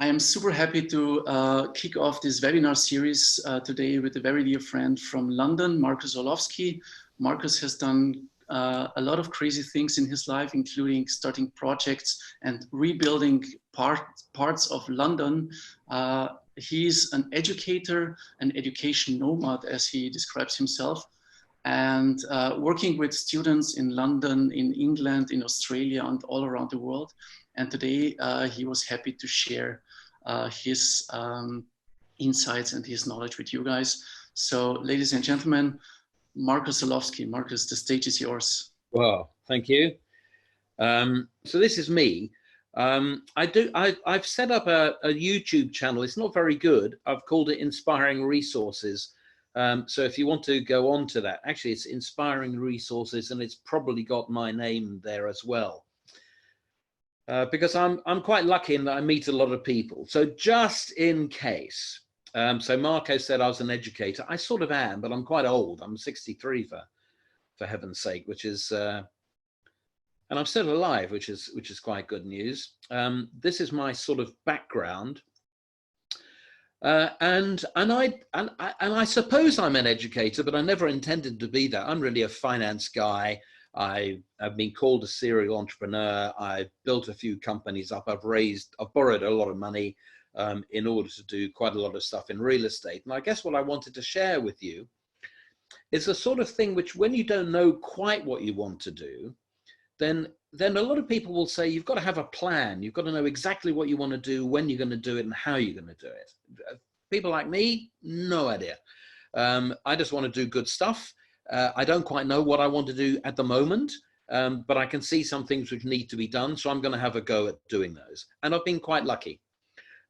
I am super happy to kick off this webinar series today with a very dear friend from London, Marcus Orlovsky. Marcus has done a lot of crazy things in his life, including starting projects and rebuilding parts of London. He's an educator, an education nomad, as he describes himself, and working with students in London, in England, in Australia, and all around the world. And today he was happy to share his insights and his knowledge with you guys. So, ladies and gentlemen, Marcus Orlovsky. Marcus, the stage is yours. Well, thank you. So this is me. I've set up a YouTube channel. It's not very good. I've called it Inspiring Resources. So if you want to go on to that, actually it's Inspiring Resources, and it's probably got my name there as well. Because I'm quite lucky in that I meet a lot of people. So just in case, so Marco said I was an educator. I sort of am, but I'm quite old. I'm 63 for heaven's sake, which is, and I'm still alive, which is quite good news. This is my sort of background, and I suppose I'm an educator, but I never intended to be that. I'm really a finance guy. I've been called a serial entrepreneur. I've built a few companies up. I've borrowed a lot of money in order to do quite a lot of stuff in real estate. And I guess what I wanted to share with you is the sort of thing which, when you don't know quite what you want to do, then a lot of people will say, you've got to have a plan. You've got to know exactly what you want to do, when you're going to do it, and how you're going to do it. People like me, no idea. I just want to do good stuff. I don't quite know what I want to do at the moment, but I can see some things which need to be done. So I'm going to have a go at doing those. And I've been quite lucky.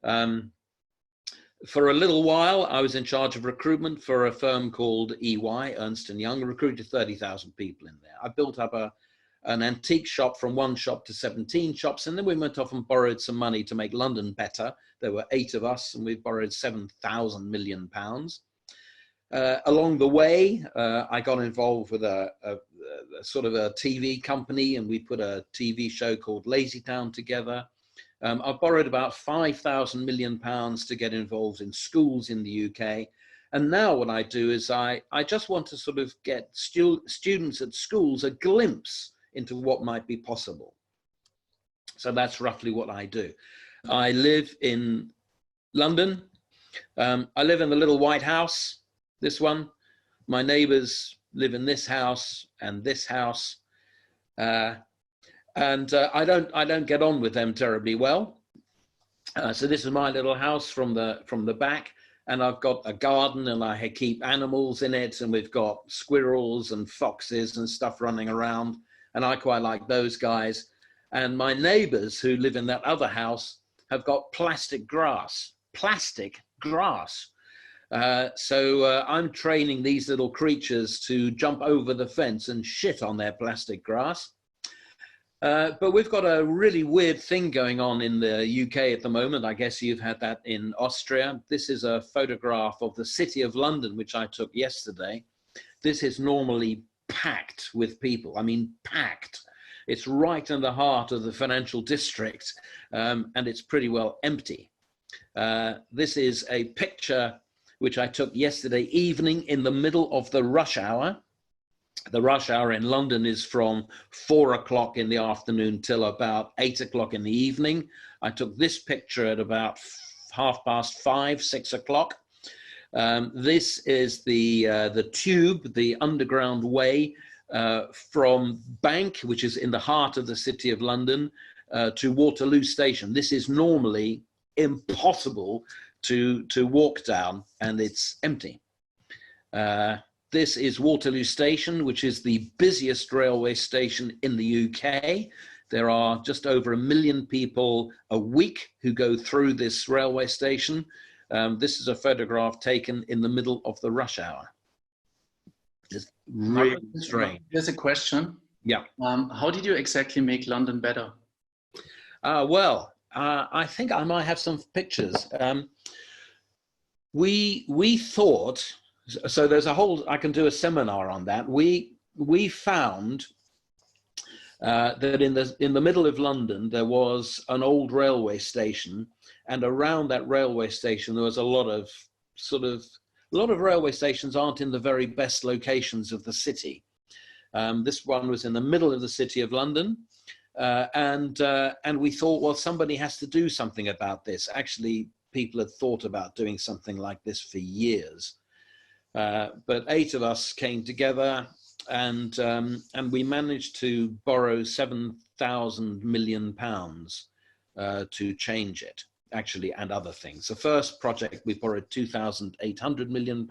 For a little while, I was in charge of recruitment for a firm called EY, Ernst & Young, recruited 30,000 people in there. I built up an antique shop from 1 shop to 17 shops. And then we went off and borrowed some money to make London better. There were 8 of us, and we borrowed £7,000 million. Along the way, I got involved with a sort of a TV company, and we put a TV show called Lazytown together. I borrowed about £5,000 million to get involved in schools in the UK. And now what I do is I just want to sort of get students at schools a glimpse into what might be possible. So that's roughly what I do. I live in London. I live in the little white house. This one. My neighbors live in this house and this house, and I don't get on with them terribly well. So this is my little house from the back, and I've got a garden, and I keep animals in it, and we've got squirrels and foxes and stuff running around, and I quite like those guys. And my neighbors who live in that other house have got plastic grass. So I'm training these little creatures to jump over the fence and shit on their plastic grass. But we've got a really weird thing going on in the UK at the moment. I guess you've had that in Austria. This is a photograph of the City of London, which I took yesterday. This is normally packed with people. I mean, packed. It's right in the heart of the financial district, and it's pretty well empty. This is a picture which I took yesterday evening in the middle of the rush hour. The rush hour in London is from 4 o'clock in the afternoon till about 8 o'clock in the evening. I took this picture at about 5:30, 6 o'clock. This is the tube, the underground way from Bank, which is in the heart of the City of London, to Waterloo Station. This is normally impossible to walk down, and it's empty. This is Waterloo Station, which is the busiest railway station in the UK. There are just over 1 million people a week who go through this railway station. This is a photograph taken in the middle of the rush hour. It's really strange. There's a question. Yeah. How did you exactly make London better? I think I might have some pictures. We thought, So there's a whole, I can do a seminar on that. We found that in the middle of London, there was an old railway station, and around that railway station, there was a lot of railway stations aren't in the very best locations of the city. This one was in the middle of the city of London, and we thought, well, somebody has to do something about this. Actually, people had thought about doing something like this for years, but 8 of us came together, and we managed to borrow £7,000 million to change it, actually, and other things. The first project, we borrowed £2,800 million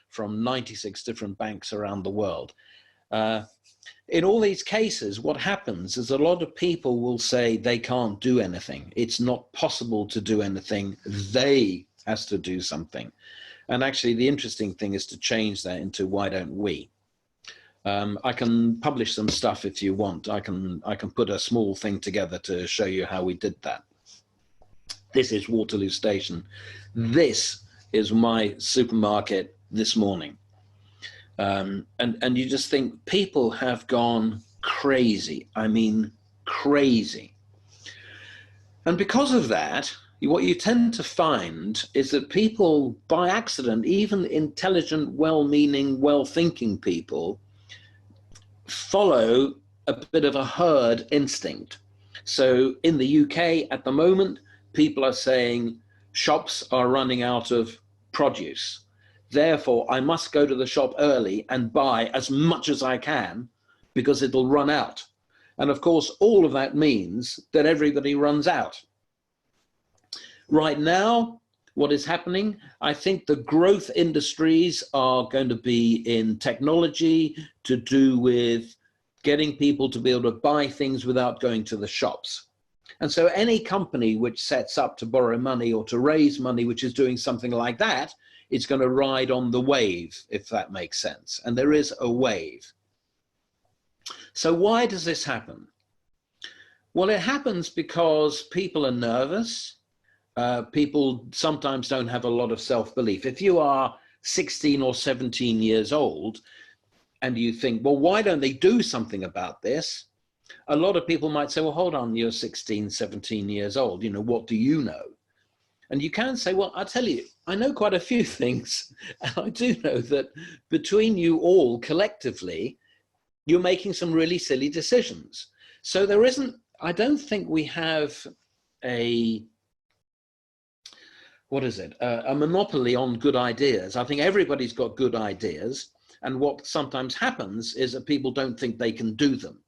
from 96 different banks around the world. In all these cases, what happens is a lot of people will say they can't do anything. It's not possible to do anything. They has to do something. And actually, the interesting thing is to change that into why don't we? I can publish some stuff if you want. I can put a small thing together to show you how we did that. This is Waterloo Station. This is my supermarket this morning. And you just think people have gone crazy. I mean, crazy. And because of that, what you tend to find is that people, by accident, even intelligent, well-meaning, well-thinking people, follow a bit of a herd instinct. So in the UK at the moment, people are saying shops are running out of produce. Therefore, I must go to the shop early and buy as much as I can because it'll run out. And of course, all of that means that everybody runs out. Right now, what is happening, I think the growth industries are going to be in technology to do with getting people to be able to buy things without going to the shops. And so any company which sets up to borrow money or to raise money, which is doing something like that, it's going to ride on the wave, if that makes sense. And there is a wave. So why does this happen? Well, it happens because people are nervous. People sometimes don't have a lot of self-belief. If you are 16 or 17 years old and you think, well, why don't they do something about this? A lot of people might say, well, hold on, you're 16, 17 years old. You know, what do you know? And you can say, well, I'll tell you, I know quite a few things. And I do know that between you all collectively, you're making some really silly decisions. So there isn't, I don't think we have a monopoly on good ideas. I think everybody's got good ideas. And what sometimes happens is that people don't think they can do them.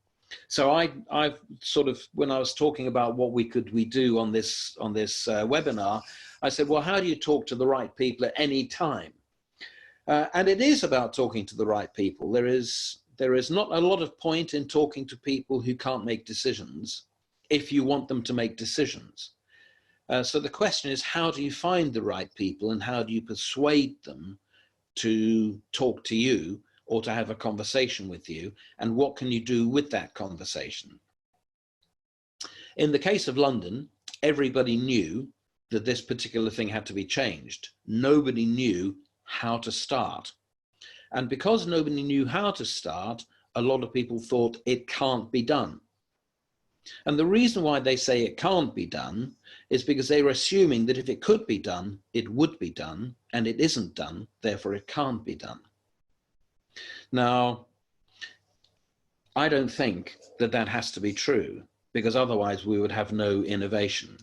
So I've sort of, when I was talking about what we do on this webinar, I said, well, how do you talk to the right people at any time? And it is about talking to the right people. There is not a lot of point in talking to people who can't make decisions if you want them to make decisions. So the question is, how do you find the right people and how do you persuade them to talk to you or to have a conversation with you, and what can you do with that conversation? In the case of London, everybody knew that this particular thing had to be changed. Nobody knew how to start. And because nobody knew how to start, a lot of people thought it can't be done. And the reason why they say it can't be done is because they're assuming that if it could be done, it would be done, and it isn't done, therefore it can't be done. Now, I don't think that that has to be true, because otherwise we would have no innovation.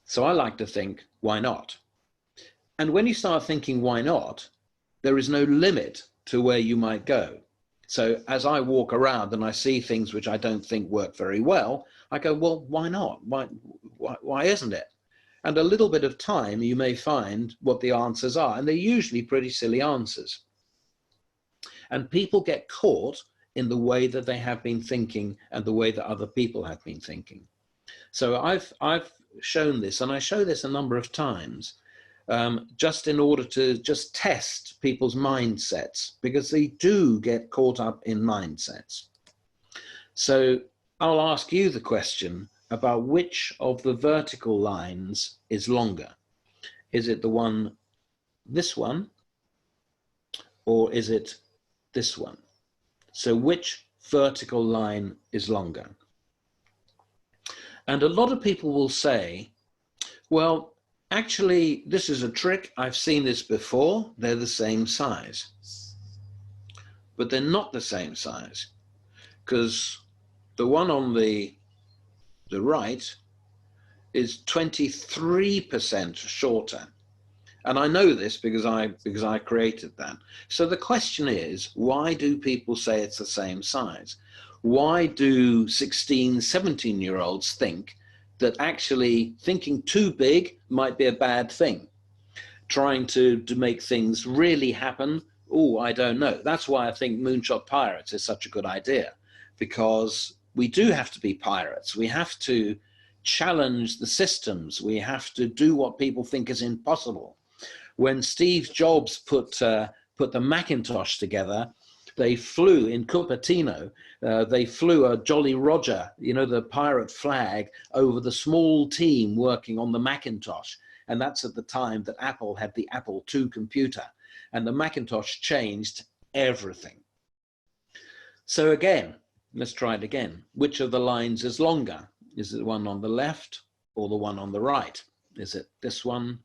So I like to think, why not? And when you start thinking, why not, there is no limit to where you might go. So as I walk around and I see things which I don't think work very well, I go, well, why not? Why isn't it? And a little bit of time, you may find what the answers are. And they're usually pretty silly answers. And people get caught in the way that they have been thinking and the way that other people have been thinking. So I've shown this, and I show this a number of times, just in order to just test people's mindsets, because they do get caught up in mindsets. So I'll ask you the question about which of the vertical lines is longer. Is it the one, this one, or is it this one? So which vertical line is longer? And a lot of people will say, well, actually, this is a trick. I've seen this before. They're the same size. But they're not the same size, because the one on the right is 23% shorter. And I know this because I created that. So the question is, why do people say it's the same size? Why do 16, 17-year-olds think that actually thinking too big might be a bad thing? Trying to make things really happen, oh, I don't know. That's why I think Moonshot Pirates is such a good idea, because we do have to be pirates. We have to challenge the systems. We have to do what people think is impossible. When Steve Jobs put the Macintosh together, they flew in Cupertino, they flew a Jolly Roger, you know, the pirate flag, over the small team working on the Macintosh. And that's at the time that Apple had the Apple II computer, and the Macintosh changed everything. So again, let's try it again. Which of the lines is longer? Is it the one on the left or the one on the right? Is it this one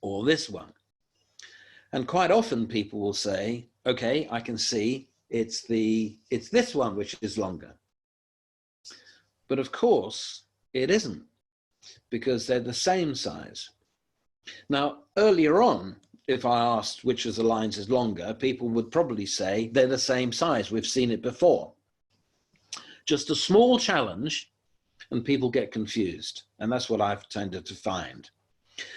or this one? And quite often people will say, okay, I can see it's this one which is longer. But of course it isn't, because they're the same size. Now, earlier on, if I asked which of the lines is longer, people would probably say they're the same size. We've seen it before. Just a small challenge and people get confused. And that's what I've tended to find.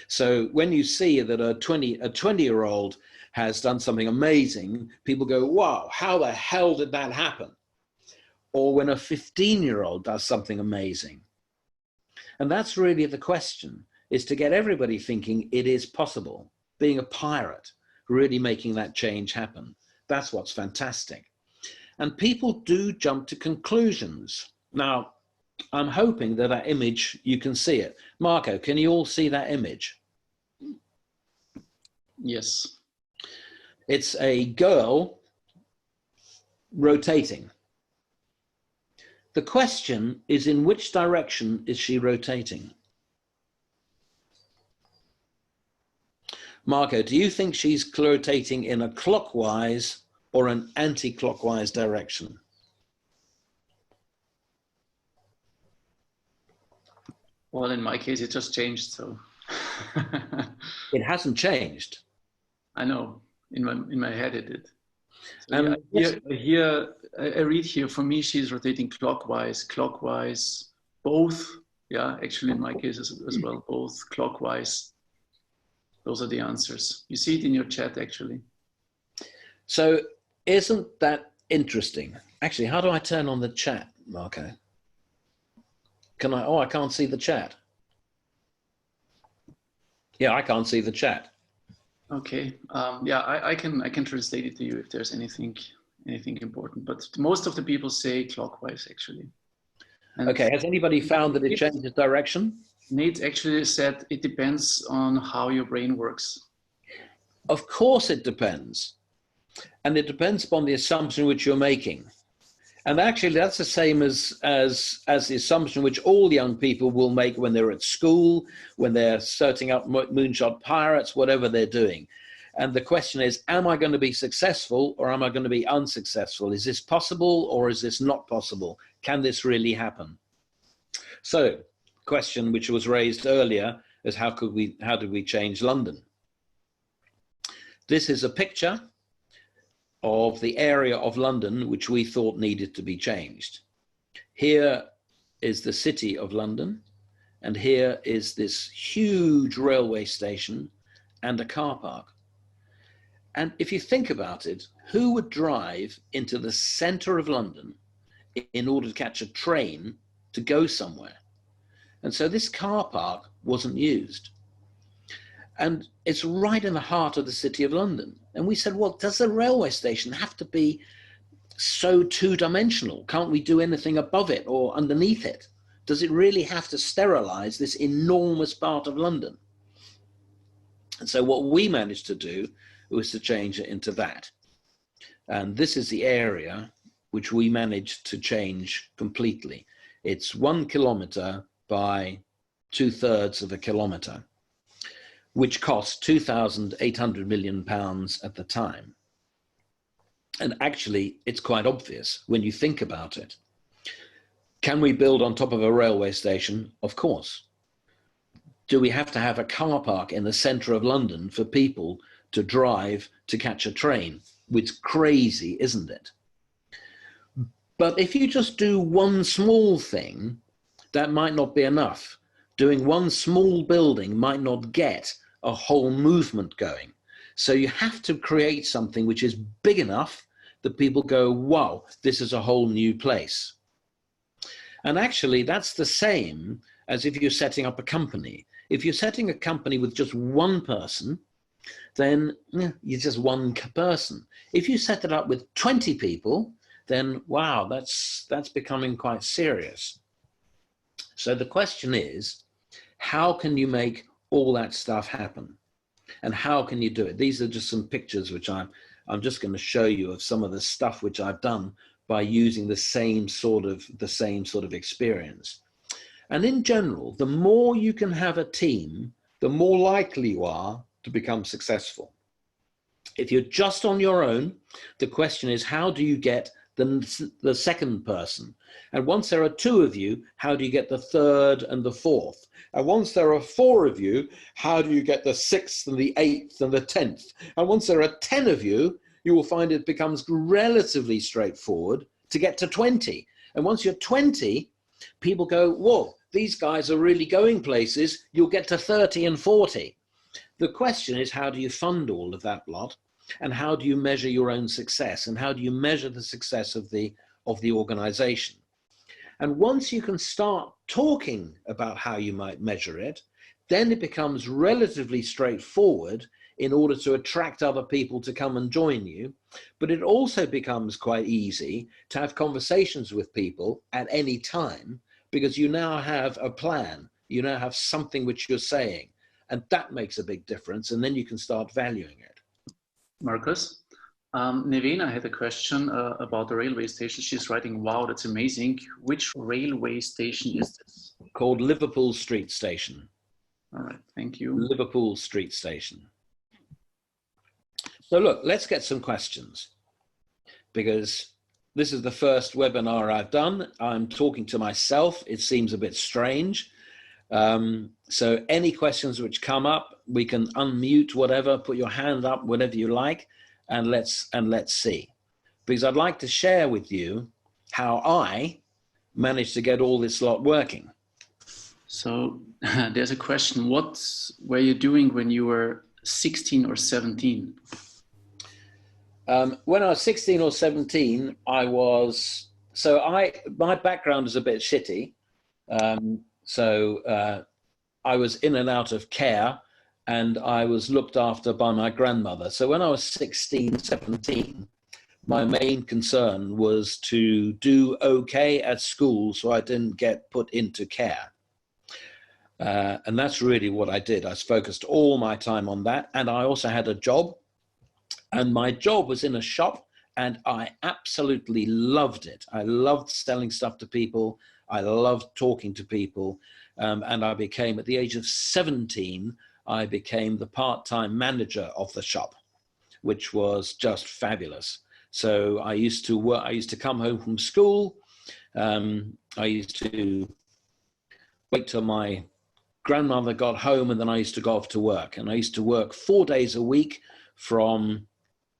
So when you see that a 20-year-old has done something amazing, people go, wow, how the hell did that happen? Or when a 15-year-old does something amazing. And that's really the question, is to get everybody thinking it is possible. Being a pirate, really making that change happen. That's what's fantastic. And people do jump to conclusions. Now, I'm hoping that that image, you can see it. Marco, can you all see that image? Yes. It's a girl rotating. The question is, in which direction is she rotating? Marco, do you think she's rotating in a clockwise or an anti-clockwise direction? Well, in my case, it just changed, so. It hasn't changed. I know, in my head it did. So I read here, for me, she's rotating clockwise, both. Yeah, actually in my case as well, both clockwise. Those are the answers. You see it in your chat, actually. So isn't that interesting? Actually, how do I turn on the chat, Marco? Can I? Oh, I can't see the chat. Yeah, I can't see the chat. Okay. Yeah, I can translate it to you if there's anything important. But most of the people say clockwise, actually. And okay. Has anybody found that it changes direction? Nate actually said it depends on how your brain works. Of course it depends. And it depends upon the assumption which you're making. And actually that's the same as the assumption which all young people will make when they're at school, when they're setting up Moonshot Pirates, whatever they're doing. And the question is, am I going to be successful or am I going to be unsuccessful? Is this possible or is this not possible? Can this really happen? So, question which was raised earlier is how do we change London? This is a picture of the area of London which we thought needed to be changed. Here is the city of London, and here is this huge railway station and a car park. And if you think about it, who would drive into the center of London in order to catch a train to go somewhere? And so this car park wasn't used. And it's right in the heart of the city of London. And we said, well, does the railway station have to be so two-dimensional? Can't we do anything above it or underneath it? Does it really have to sterilize this enormous part of London? And so what we managed to do was to change it into that. And this is the area which we managed to change completely. It's 1 kilometer by 2/3 of a kilometer, which cost £2,800 million at the time. And actually, it's quite obvious when you think about it. Can we build on top of a railway station? Of course. Do we have to have a car park in the center of London for people to drive to catch a train? It's crazy, isn't it? But if you just do one small thing, that might not be enough. Doing one small building might not get a whole movement going. So you have to create something which is big enough that people go, wow, this is a whole new place. And actually, that's the same as if you're setting up a company. If you're setting a company with just one person, then you're just one person. If you set it up with 20 people, then wow, that's becoming quite serious. So the question is, how can you make all that stuff happen? And how can you do it? These are just some pictures which I'm just going to show you of some of the stuff which I've done by using the same sort of experience. And in general, the more you can have a team, the more likely you are to become successful. If you're just on your own, the question is, how do you get the second person? And once there are 2 of you, how do you get the 3rd and the 4th? And once there are 4 of you, how do you get the 6th and the 8th and the 10th? And once there are 10 of you, you will find it becomes relatively straightforward to get to 20. And once you're 20, people go, whoa, these guys are really going places. You'll get to 30 and 40. The question is, how do you fund all of that lot? And how do you measure your own success? And how do you measure the success of the organization? And once you can start talking about how you might measure it, then it becomes relatively straightforward in order to attract other people to come and join you. But it also becomes quite easy to have conversations with people at any time, because you now have a plan. You now have something which you're saying, and that makes a big difference. And then you can start valuing it. Marcus, Nevena had a question about the railway station. She's writing, wow, that's amazing. Which railway station is this? Called Liverpool Street Station. All right, thank you. Liverpool Street Station. So look, let's get some questions, because this is the first webinar I've done. I'm talking to myself. It seems a bit strange. So any questions which come up, we can unmute whatever, put your hand up, whatever you like, and let's see. Because I'd like to share with you how I managed to get all this lot working. So there's a question, what were you doing when you were 16 or 17? When I was 16 or 17, my background is a bit shitty. I was in and out of care, and I was looked after by my grandmother. So when I was 16, 17, my main concern was to do okay at school so I didn't get put into care. And that's really what I did. I focused all my time on that. And I also had a job. And my job was in a shop, and I absolutely loved it. I loved selling stuff to people. I loved talking to people. And I became, at the age of 17, I became the part-time manager of the shop, which was just fabulous. So I used to work, I used to come home from school. I used to wait till my grandmother got home, and then I used to go off to work. And I used to work 4 days a week from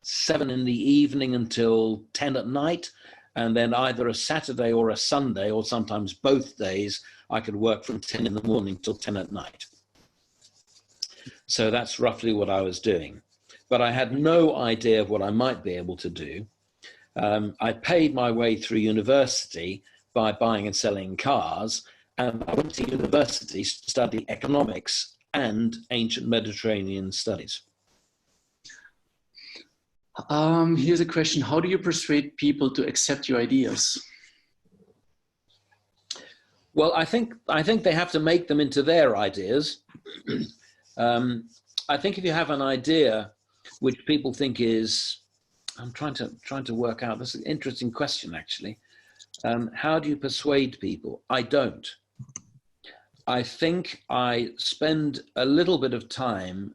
7 in the evening until 10 at night. And then either a Saturday or a Sunday, or sometimes both days, I could work from 10 in the morning till 10 at night. So that's roughly what I was doing. But I had no idea of what I might be able to do. I paid my way through university by buying and selling cars. And I went to university to study economics and ancient Mediterranean studies. Here's a question. How do you persuade people to accept your ideas? Well, I think they have to make them into their ideas. I think if you have an idea which people think is, I'm trying to work out, this is an interesting question actually. How do you persuade people? I don't. I think I spend a little bit of time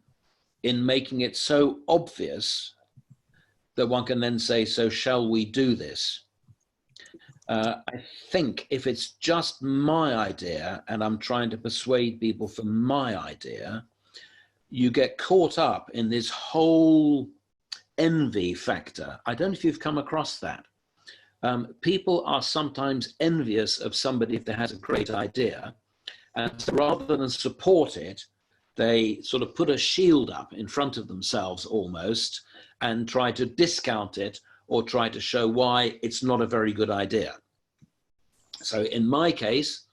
in making it so obvious that one can then say, so shall we do this? I think if it's just my idea and I'm trying to persuade people for my idea, you get caught up in this whole envy factor. I don't know if you've come across that. People are sometimes envious of somebody if they has a great idea. And so rather than support it, they sort of put a shield up in front of themselves almost and try to discount it or try to show why it's not a very good idea. So in my case,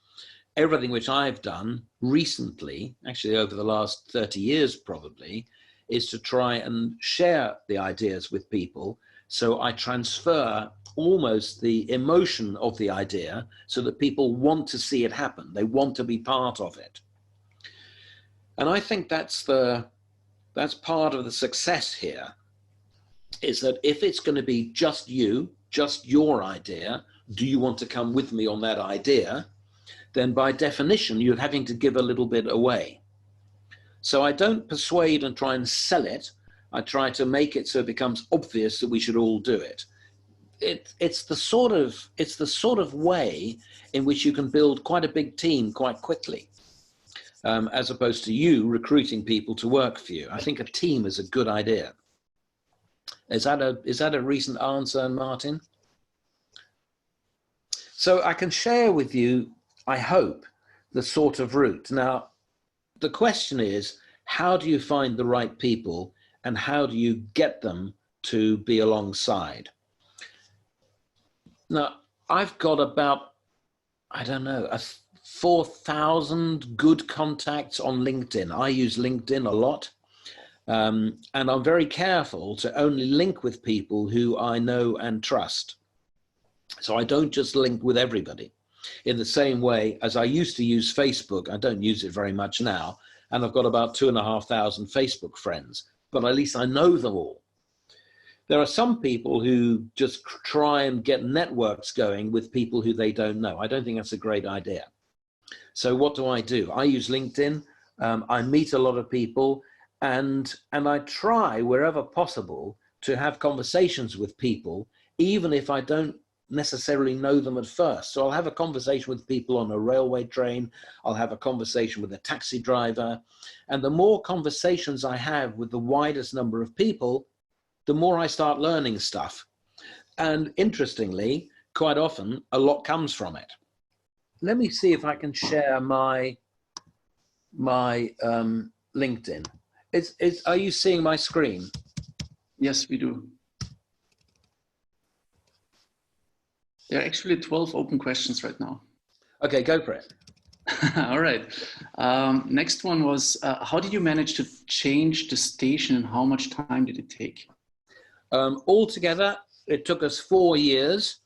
everything which I've done recently, actually over the last 30 years probably, is to try and share the ideas with people. So I transfer almost the emotion of the idea so that people want to see it happen. They want to be part of it. And I think that's part of the success here, is that if it's going to be just you, just your idea, do you want to come with me on that idea? Then by definition, you're having to give a little bit away. So I don't persuade and try and sell it. I try to make it so it becomes obvious that we should all do it. It's the sort of way in which you can build quite a big team quite quickly, as opposed to you recruiting people to work for you. I think a team is a good idea. Is that a recent answer, Martin? So I can share with you, I hope, the sort of route. Now, the question is, how do you find the right people and how do you get them to be alongside? Now, I've got about, I don't know, 4,000 good contacts on LinkedIn. I use LinkedIn a lot. And I'm very careful to only link with people who I know and trust. So I don't just link with everybody. In the same way as I used to use Facebook, I don't use it very much now, and I've got about 2,500 Facebook friends, but at least I know them all. There are some people who just try and get networks going with people who they don't know. I don't think that's a great idea. So what do? I use LinkedIn. I meet a lot of people, and I try wherever possible to have conversations with people, even if I don't necessarily know them at first. So I'll have a conversation with people on a railway train. I'll have a conversation with a taxi driver. And the more conversations I have with the widest number of people, the more I start learning stuff. And interestingly, quite often, a lot comes from it. Let me see if I can share my LinkedIn. Are you seeing my screen? Yes, we do. There are actually 12 open questions right now. Okay, go for it. All right. Next one was, how did you manage to change the station and how much time did it take? Altogether, it took us 4 years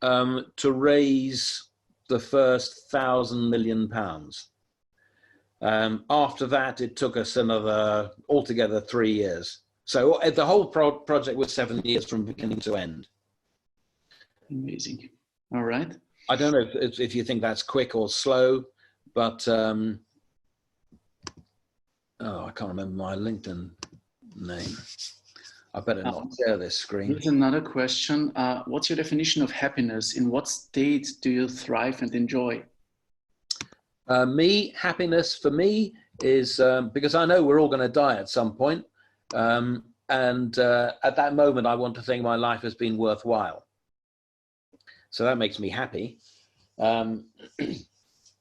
to raise the first £1,000 million. After that, it took us another, altogether 3 years. So the whole project was 7 years from beginning to end. Amazing. All right. I don't know if you think that's quick or slow, but I can't remember my LinkedIn name. I better not share this screen. Here's another question. What's your definition of happiness? In what state do you thrive and enjoy? Happiness for me is, because I know we're all going to die at some point, and at that moment I want to think my life has been worthwhile. So that makes me happy. And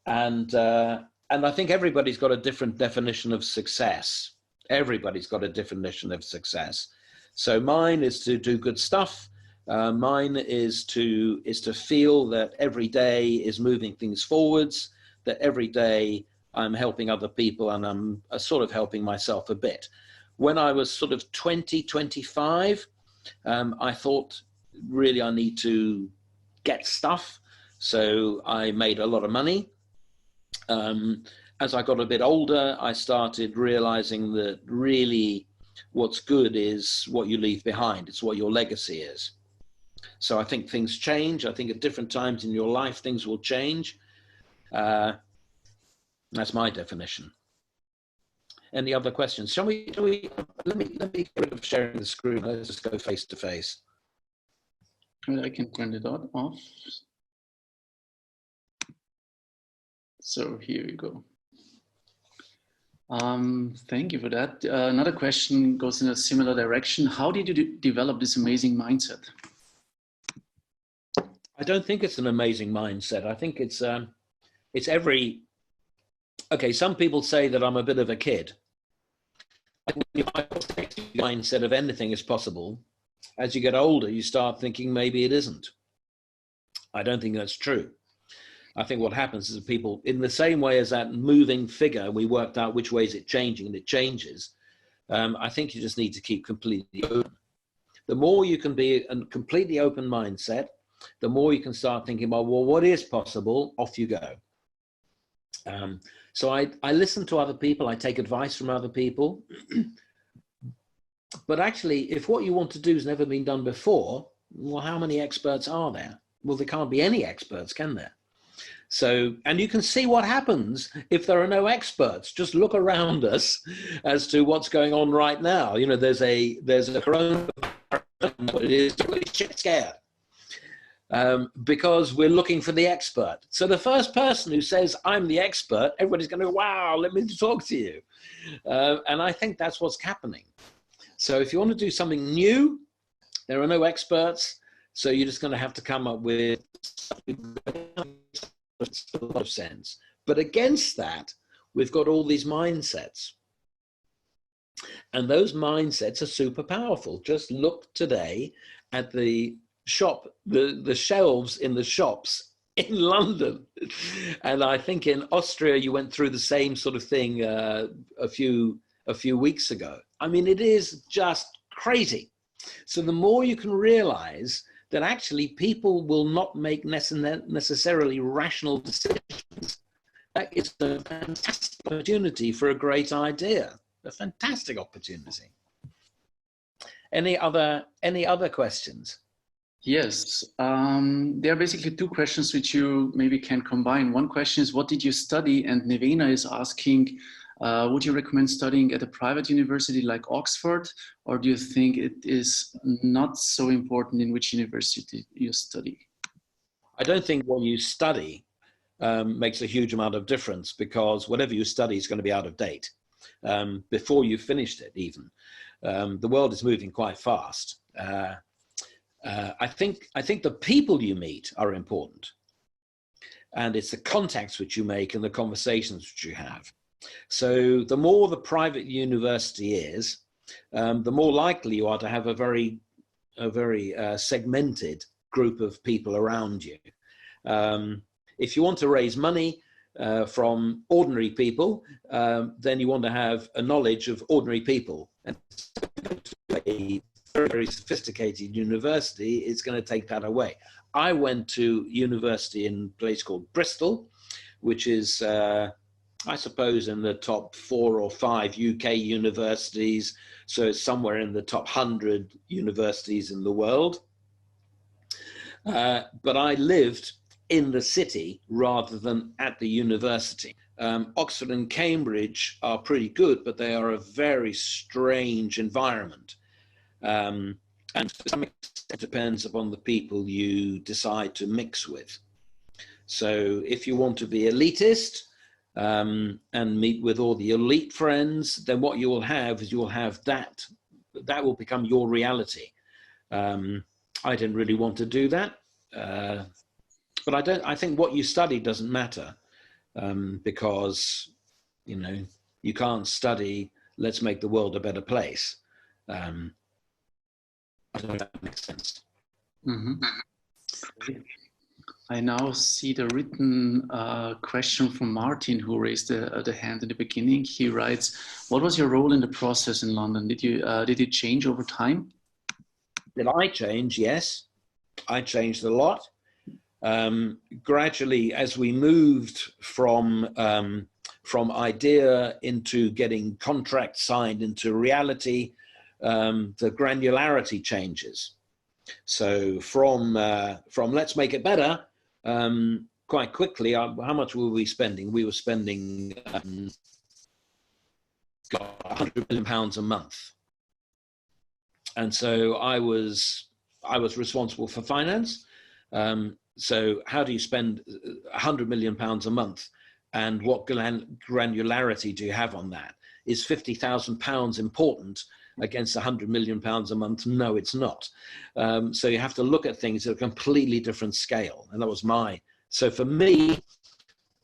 I think everybody's got a different definition of success. Everybody's got a definition of success. So mine is to do good stuff. Mine is to feel that every day is moving things forwards, that every day I'm helping other people and I'm sort of helping myself a bit. When I was sort of 20, 25, I thought really I need to get stuff. So I made a lot of money. As I got a bit older, I started realizing that really what's good is what you leave behind. It's what your legacy is. So I think things change. I think at different times in your life, things will change. That's my definition. Any other questions? Shall we let me get rid of sharing the screen. Let's just go face to face. I can turn it off. So here we go. Thank you for that. Another question goes in a similar direction. How did you develop this amazing mindset? I don't think it's an amazing mindset. I think it's okay, some people say that I'm a bit of a kid. I think the mindset of anything is possible. As you get older, you start thinking maybe it isn't. I don't think that's true. I think what happens is people, in the same way as that moving figure, we worked out which way is it changing and it changes. I think you just need to keep completely open. The more you can be a completely open mindset, the more you can start thinking about, well, what is possible? Off you go. So I listen to other people. I take advice from other people. But actually, if what you want to do has never been done before, well, how many experts are there? Well, there can't be any experts, can there? So, and you can see what happens if there are no experts. Just look around us as to what's going on right now. You know, there's a coronavirus, it is really shit scared. Because we're looking for the expert. So the first person who says, I'm the expert, everybody's going to go, wow, let me talk to you. And I think that's what's happening. So if you want to do something new, there are no experts. So you're just going to have to come up with a lot of sense. But against that, we've got all these mindsets. And those mindsets are super powerful. Just look today at the the shelves in the shops in London. And I think in Austria, you went through the same sort of thing a few weeks ago. I mean, it is just crazy. So the more you can realize that actually people will not make necessarily rational decisions, that is a fantastic opportunity for a great idea, a fantastic opportunity. Any other questions? Yes, there are basically two questions which you maybe can combine. One question is, what did you study? And Nevena is asking, would you recommend studying at a private university like Oxford, or do you think it is not so important in which university you study? I don't think what you study makes a huge amount of difference, because whatever you study is going to be out of date before you've finished it even. The world is moving quite fast. I think the people you meet are important, and it's the contacts which you make and the conversations which you have. So the more the private university is, the more likely you are to have a very segmented group of people around you. If you want to raise money from ordinary people, then you want to have a knowledge of ordinary people. And a very sophisticated university, it's going to take that away. I went to university in a place called Bristol, which is, I suppose, in the top 4 or 5 UK universities. So it's somewhere in the top 100 universities in the world. But I lived in the city rather than at the university. Oxford and Cambridge are pretty good, but they are a very strange environment. And to some extent, it depends upon the people you decide to mix with. So if you want to be elitist and meet with all the elite friends, then what you will have is you will have that will become your reality. I didn't really want to do that. But I think what you study doesn't matter, because, you know, you can't study, let's make the world a better place. I don't know if that makes sense. Mm-hmm. I now see the written question from Martin, who raised the hand in the beginning. He writes, what was your role in the process in London? Did it change over time? Did I change? Yes, I changed a lot. Gradually, as we moved from idea into getting contracts signed into reality, the granularity changes. So from let's make it better, quite quickly, how much were we spending? We were spending £100 million a month. And so I was responsible for finance. So how do you spend £100 million a month, and what granularity do you have on that? Is £50,000 important against £100 million a month? No, it's not. So you have to look at things at a completely different scale, and that was so for me,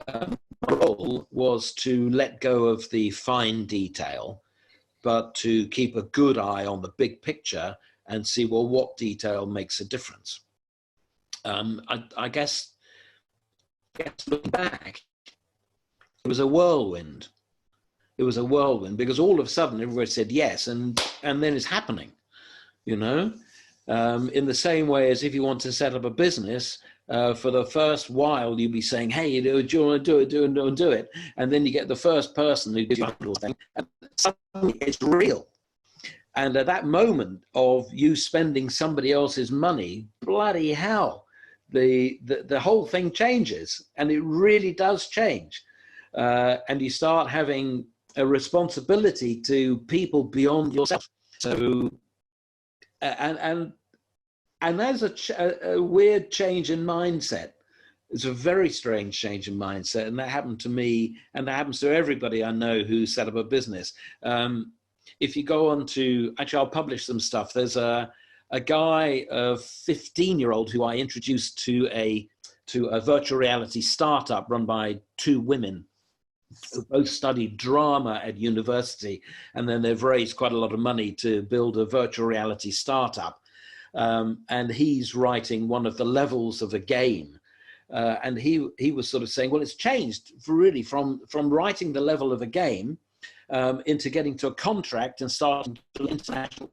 my role was to let go of the fine detail, but to keep a good eye on the big picture and see, well, what detail makes a difference. I guess looking back, it was a whirlwind. It was a whirlwind because all of a sudden everybody said yes, and then it's happening, you know. In the same way as if you want to set up a business, for the first while you'll be saying, hey, do you want to do it, and then you get the first person who gives you a thing, and suddenly it's real. And at that moment of you spending somebody else's money, bloody hell, the whole thing changes, and it really does change. And you start having a responsibility to people beyond yourself. So, and there's a weird change in mindset. It's a very strange change in mindset, and that happened to me, and that happens to everybody I know who set up a business. If you go on to, actually, I'll publish some stuff. There's a guy, a 15-year-old, who I introduced to a virtual reality startup run by two women who both studied drama at university, and then they've raised quite a lot of money to build a virtual reality startup. And he's writing one of the levels of a game. And he was sort of saying, well, it's changed really from writing the level of a game into getting to a contract and starting to intellectual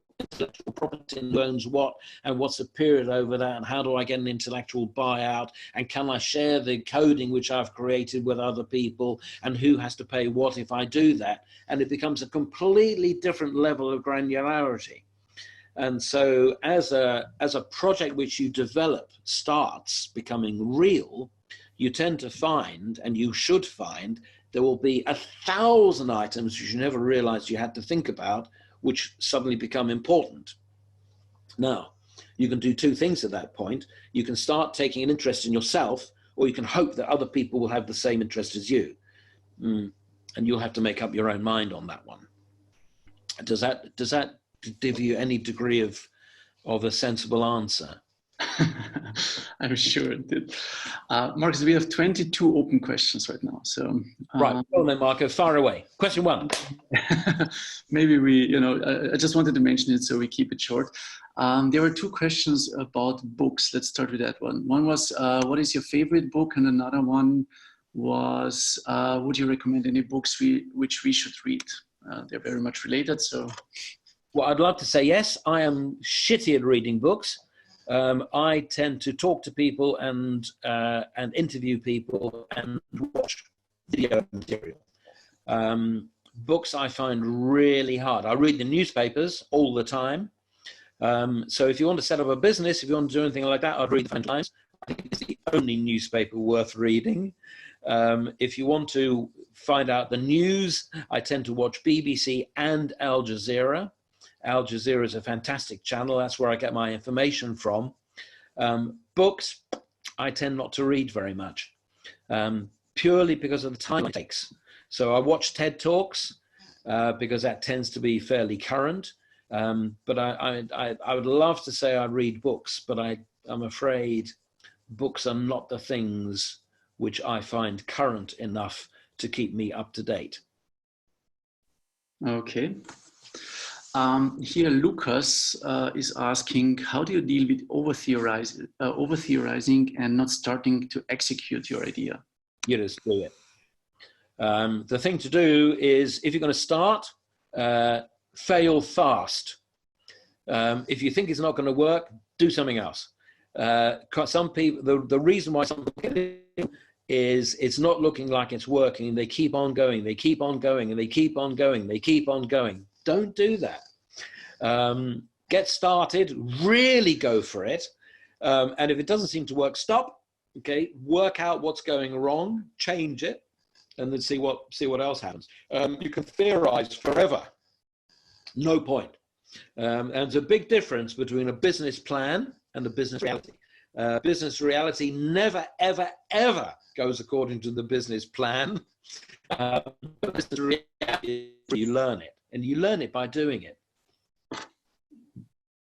property and who owns what, and what's the period over that, and how do I get an intellectual buyout, and can I share the coding which I've created with other people, and who has to pay what if I do that. And it becomes a completely different level of granularity. And so as a project which you develop starts becoming real, you tend to find, and you should find, there will be 1,000 items which you never realized you had to think about, which suddenly become important. Now, you can do two things at that point. You can start taking an interest in yourself, or you can hope that other people will have the same interest as you. And you'll have to make up your own mind on that one. Does that give you any degree of a sensible answer? I'm sure it did. Marcus, we have 22 open questions right now. So right, well then, Marco, fire away. Question one. Maybe we, I just wanted to mention it so we keep it short. There were two questions about books. Let's start with that one. One was, what is your favorite book? And another one was, would you recommend any books which we should read? They're very much related. So, well, I'd love to say yes. I am shitty at reading books. I tend to talk to people and interview people and watch video material. Books I find really hard. I read the newspapers all the time. So if you want to set up a business, if you want to do anything like that, I'd read the Financial Times. I think it's the only newspaper worth reading. If you want to find out the news, I tend to watch BBC and Al Jazeera. Al Jazeera is a fantastic channel. That's where I get my information from. Books, I tend not to read very much, purely because of the time it takes. So I watch TED Talks because that tends to be fairly current. But I would love to say I read books, but I'm afraid books are not the things which I find current enough to keep me up to date. Okay. Here, Lucas is asking, how do you deal with over-theorizing and not starting to execute your idea? You just do it. The thing to do is, if you're going to start, fail fast. If you think it's not going to work, do something else. Some people, the reason why some people get it is it's not looking like it's working. They keep on going, they keep on going, and they keep on going, they keep on going. Don't do that. Get started, really go for it. And if it doesn't seem to work, stop, okay, work out what's going wrong, change it, and then see what else happens. You can theorize forever, no point. And there's a big difference between a business plan and a business reality. Business reality never, ever, ever goes according to the business plan. Business reality, you learn it, and you learn it by doing it.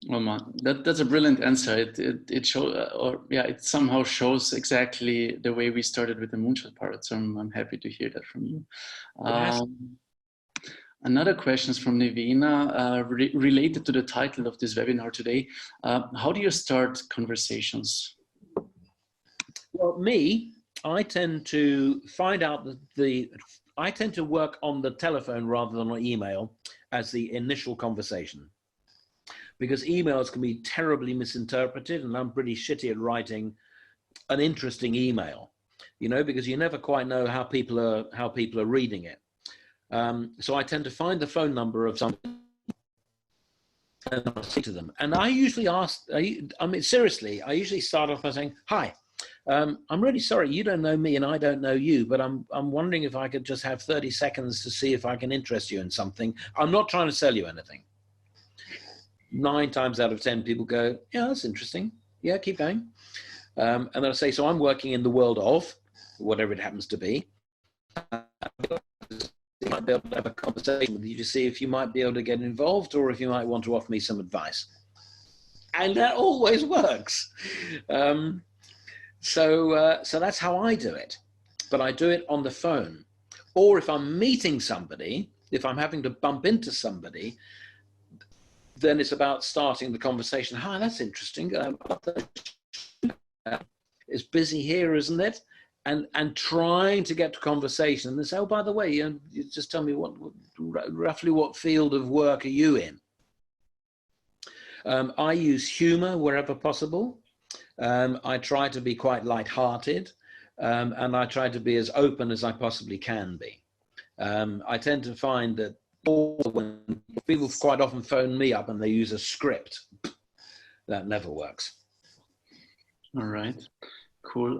Well, man, that's a brilliant answer. It somehow shows exactly the way we started with the Moonshot Pirates. So I'm happy to hear that from you. Another question is from Nevena, related to the title of this webinar today. How do you start conversations? Well, I tend to find out I tend to work on the telephone rather than on email as the initial conversation, because emails can be terribly misinterpreted, and I'm pretty shitty at writing an interesting email, you know, because you never quite know how people are reading it. So I tend to find the phone number of somebody and I speak to them. And I usually seriously, I usually start off by saying, "Hi, I'm really sorry, you don't know me and I don't know you, but I'm wondering if I could just have 30 seconds to see if I can interest you in something. I'm not trying to sell you anything." 9 times out of 10 people go, "Yeah, that's interesting. Yeah, keep going." And then I say, "So I'm working in the world of," whatever it happens to be. You might be able to have a conversation with you to see if you might be able to get involved, or if you might want to offer me some advice. And that always works. So that's how I do it. But I do it on the phone. Or if I'm meeting somebody, if I'm having to bump into somebody, then it's about starting the conversation. "Hi, that's interesting. It's busy here, isn't it?" And trying to get to conversation. And they say, "Oh, by the way, you just tell me roughly what field of work are you in?" I use humor wherever possible. I try to be quite lighthearted, and I try to be as open as I possibly can be. I tend to find that when people quite often phone me up and they use a script, that never works. All right, cool.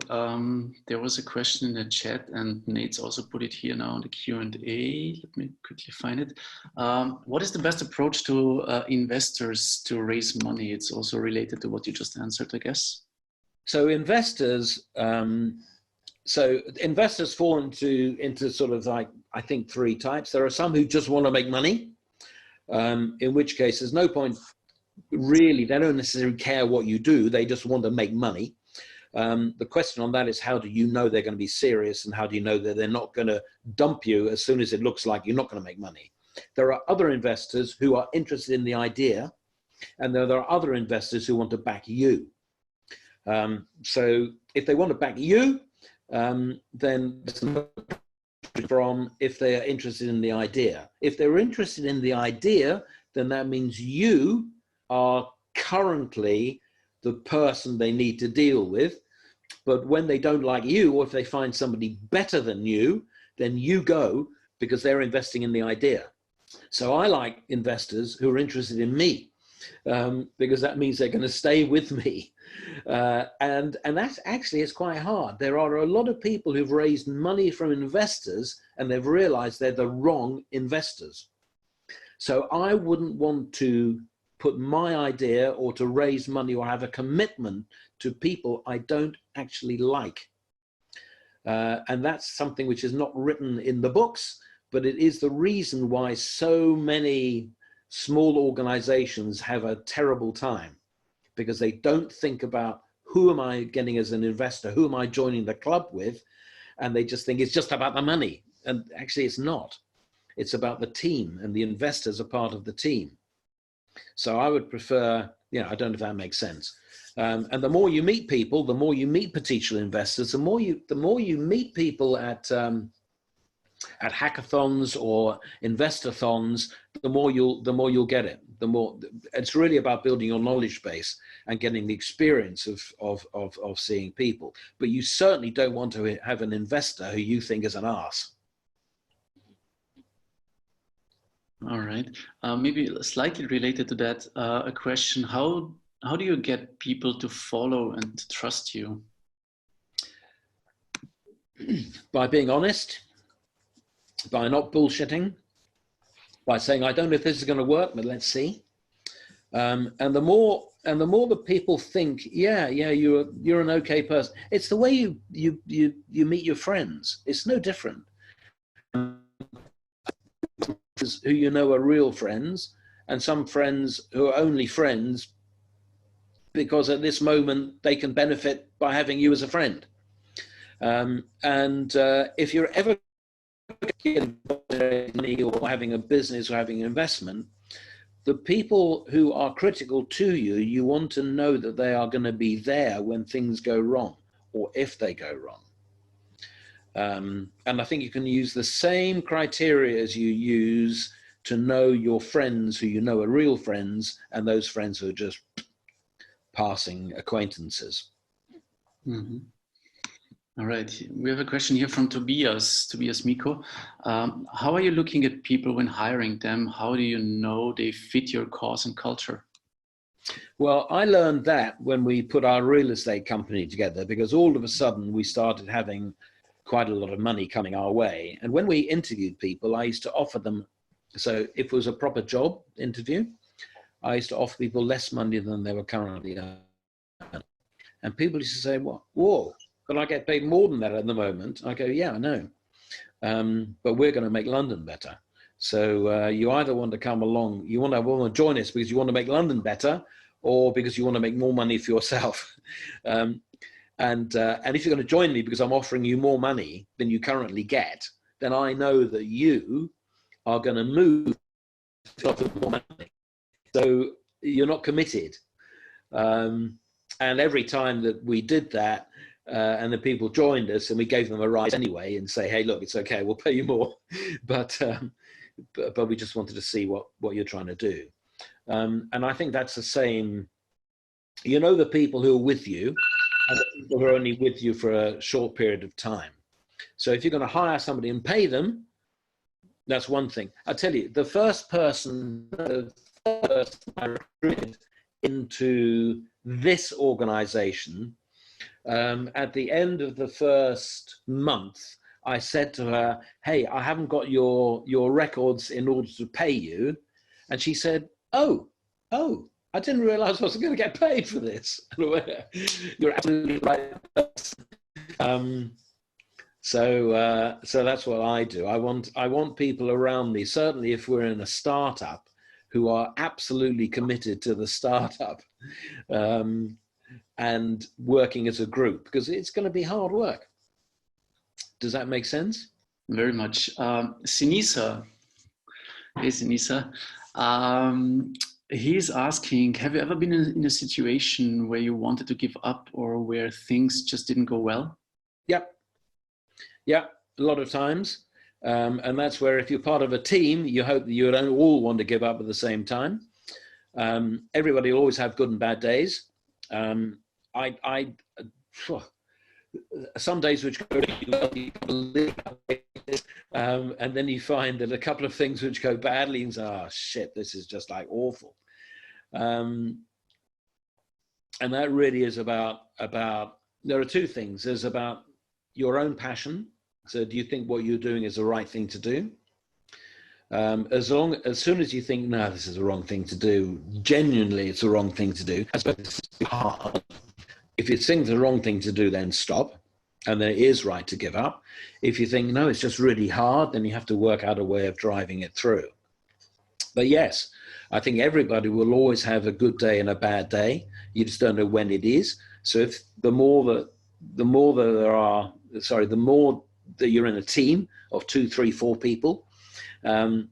There was a question in the chat, and Nate's also put it here now in the Q&A. Let me quickly find it. What is the best approach to investors to raise money? It's also related to what you just answered, I guess. So investors fall into sort of, like, I think 3 types. There are some who just want to make money, in which case there's no point really. They don't necessarily care what you do. They just want to make money. The question on that is, how do you know they're going to be serious, and how do you know that they're not going to dump you as soon as it looks like you're not going to make money? There are other investors who are interested in the idea, and there are other investors who want to back you. So if they want to back you, then from if they are interested in the idea. If they're interested in the idea, then that means you are currently the person they need to deal with. But when they don't like you, or if they find somebody better than you, then you go, because they're investing in the idea. So I like investors who are interested in me, because that means they're going to stay with me. And that's actually, it's quite hard. There are a lot of people who've raised money from investors and they've realized they're the wrong investors. So I wouldn't want to put my idea or to raise money or have a commitment to people I don't actually like. And that's something which is not written in the books, but it is the reason why so many small organizations have a terrible time, because they don't think about, who am I getting as an investor? Who am I joining the club with? And they just think it's just about the money. And actually it's not. It's about the team, and the investors are part of the team. So I would prefer, I don't know if that makes sense. And the more you meet people, the more you meet potential investors, the more you meet people at hackathons or investor-thons, the more you'll get it. The more it's really about building your knowledge base and getting the experience of seeing people. But you certainly don't want to have an investor who you think is an arse. All right. Maybe slightly related to that, a question: how do you get people to follow and to trust you? By being honest, by not bullshitting, by saying, I don't know if this is going to work, but let's see. And the more that people think, yeah, you're an okay person. It's the way you meet your friends. It's no different. Who you know are real friends, and some friends who are only friends because at this moment they can benefit by having you as a friend. If you're ever getting money or having a business or having an investment, the people who are critical to you, you want to know that they are going to be there when things go wrong or if they go wrong. And I think you can use the same criteria as you use to know your friends who you know are real friends and those friends who are just passing acquaintances. Mm-hmm. All right, we have a question here from Tobias Miko. How are you looking at people when hiring them? How do you know they fit your cause and culture? Well, I learned that when we put our real estate company together, because all of a sudden we started having quite a lot of money coming our way. And when we interviewed people, I used to offer them, so if it was a proper job interview, I used to offer people less money than they were currently earning. And people used to say, well, whoa, but I get paid more than that at the moment. I go, yeah, I know. But we're going to make London better. So you either want to come along, you want to join us because you want to make London better, or because you want to make more money for yourself. And if you're going to join me because I'm offering you more money than you currently get, then I know that you are going to move for more money. So you're not committed. And every time that we did that, and the people joined us, and we gave them a rise anyway, and say, "Hey, look, it's okay, we'll pay you more," but we just wanted to see what you're trying to do. And I think that's the same. You know, the people who are with you, and the people who are only with you for a short period of time. So if you're going to hire somebody and pay them, that's one thing. I tell you, the first person I recruited into this organization, at the end of the first month, I said to her, "Hey, I haven't got your records in order to pay you." And she said, oh, I didn't realize I wasn't going to get paid for this. You're absolutely right. So that's what I do. I want people around me, certainly if we're in a startup, who are absolutely committed to the startup, and working as a group, because it's going to be hard work. Does that make sense? Very much. Sinisa, hey Sinisa, he's asking, have you ever been in a situation where you wanted to give up or where things just didn't go well? Yep, a lot of times. And that's where, if you're part of a team, you hope that you don't all want to give up at the same time. Everybody will always have good and bad days. Some days which go really well, and then you find that a couple of things which go badly, and say, "Oh shit, this is just like awful." And that really is about. There are two things. There's about your own passion. So, do you think what you're doing is the right thing to do? As soon as you think, no, this is the wrong thing to do, genuinely it's the wrong thing to do, I suppose it's hard. If you think the wrong thing to do, then stop, and then it is right to give up. If you think, no, it's just really hard, then you have to work out a way of driving it through. But yes, I think everybody will always have a good day and a bad day. You just don't know when it is. So if the more that you're in a team of 2, 3, 4 people, then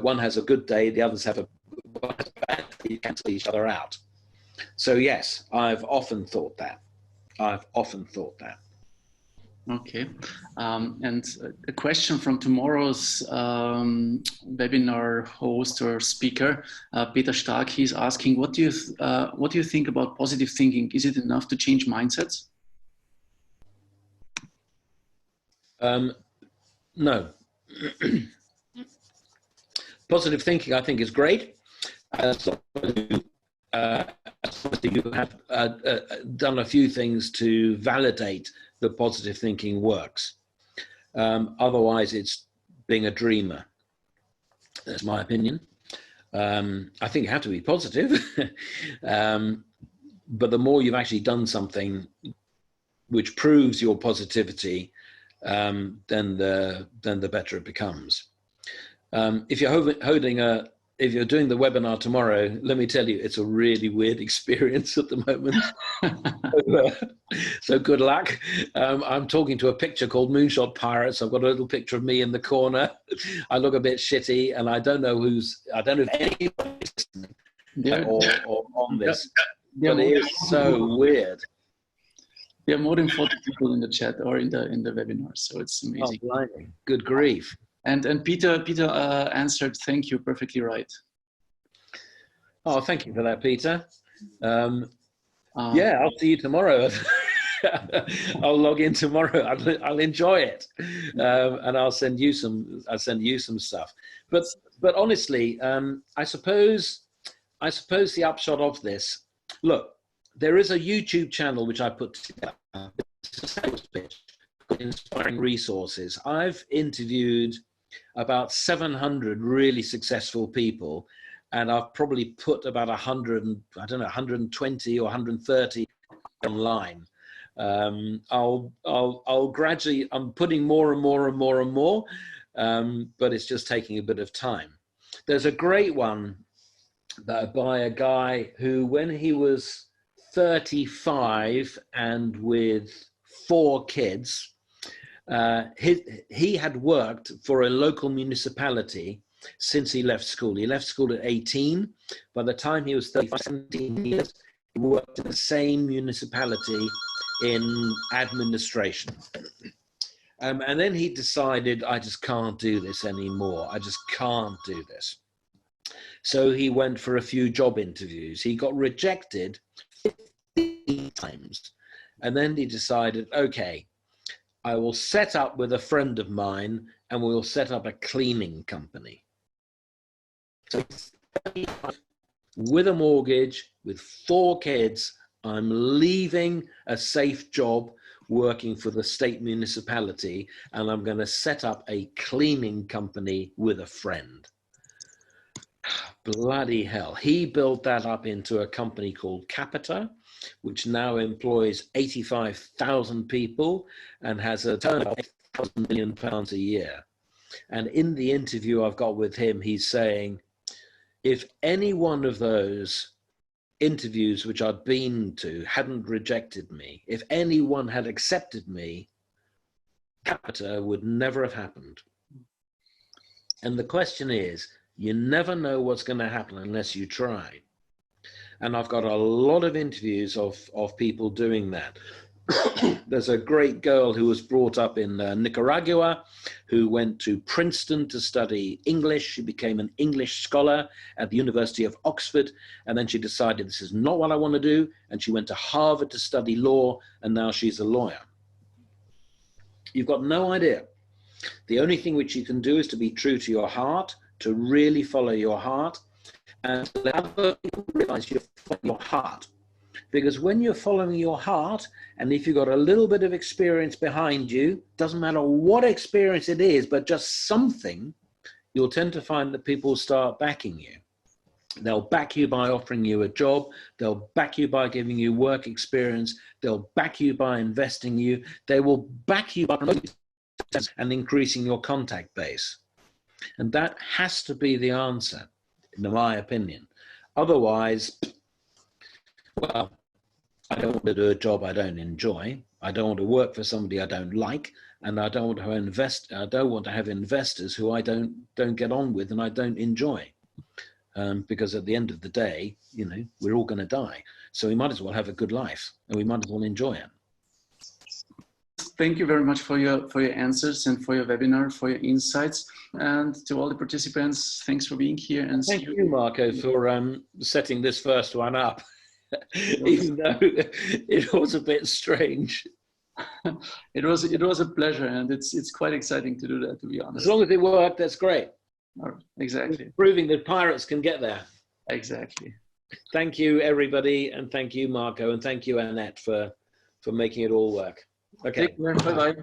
one has a good day, the others have a bad day, you cancel each other out. So yes, I've often thought that. Okay. And a question from tomorrow's webinar host or speaker, Peter Stark, he's asking, what do you think about positive thinking? Is it enough to change mindsets? No. Positive thinking, I think, is great. As long as you have done a few things to validate that positive thinking works. Otherwise, it's being a dreamer. That's my opinion. I think you have to be positive. But the more you've actually done something which proves your positivity, then the better it becomes. If you're doing the webinar tomorrow, let me tell you, it's a really weird experience at the moment. So good luck. I'm talking to a picture called Moonshot Pirates. I've got a little picture of me in the corner. I look a bit shitty, and I don't know if anybody's listening or on this, but it is so weird. There are more than 40 people in the chat or in the webinar, so it's amazing. Oh, blimey. Good grief. And Peter answered, thank you, perfectly right. Oh, thank you for that, Peter. Yeah, I'll see you tomorrow. I'll log in tomorrow. I'll enjoy it, and I'll send you some stuff. But honestly, I suppose the upshot of this. Look, there is a YouTube channel which I put together. It's a sales pitch, inspiring resources. I've interviewed about 700 really successful people, and I've probably put about 120 or 130 online. I'll gradually, I'm putting more and more and more and more, but it's just taking a bit of time. There's a great one by a guy who, when he was 35 and with 4 kids, he had worked for a local municipality since he left school. He left school at 18. By the time he was 35, 17 years, he worked in the same municipality in administration. And then he decided, I just can't do this anymore. I just can't do this. So he went for a few job interviews. He got rejected 15 times. And then he decided, okay, I will set up with a friend of mine and we'll set up a cleaning company. So with a mortgage, with 4 kids, I'm leaving a safe job working for the state municipality, and I'm going to set up a cleaning company with a friend. Bloody hell. He built that up into a company called Capita, which now employs 85,000 people and has a turnover of £8,000 million a year. And in the interview I've got with him, he's saying, if any one of those interviews which I'd been to hadn't rejected me, if anyone had accepted me, Capita would never have happened. And the question is, you never know what's going to happen unless you try. And I've got a lot of interviews of people doing that. There's a great girl who was brought up in Nicaragua, who went to Princeton to study English. She became an English scholar at the University of Oxford, and then she decided this is not what I want to do, and she went to Harvard to study law, and now she's a lawyer. You've got no idea. The only thing which you can do is to be true to your heart, to really follow your heart, and to let other people realize you're following your heart. Because when you're following your heart, and if you've got a little bit of experience behind you, doesn't matter what experience it is, but just something, you'll tend to find that people start backing you. They'll back you by offering you a job. They'll back you by giving you work experience. They'll back you by investing you. They will back you by promoting and increasing your contact base. And that has to be the answer, in my opinion. Otherwise, well, I don't want to do a job I don't enjoy. I don't want to work for somebody I don't like, and I don't want to invest. I don't want to have investors who I don't get on with and I don't enjoy. Because at the end of the day, you know, we're all going to die. So we might as well have a good life, and we might as well enjoy it. Thank you very much for your answers and for your webinar, for your insights, and to all the participants. Thanks for being here. And thank you, Marco, for setting this first one up. Even though it was a bit strange. It was a pleasure, and it's quite exciting to do that, to be honest. As long as it worked, that's great. Exactly. Proving that pirates can get there. Exactly. Thank you, everybody, and thank you, Marco, and thank you, Annette, for making it all work. Okay. Take care. Bye-bye.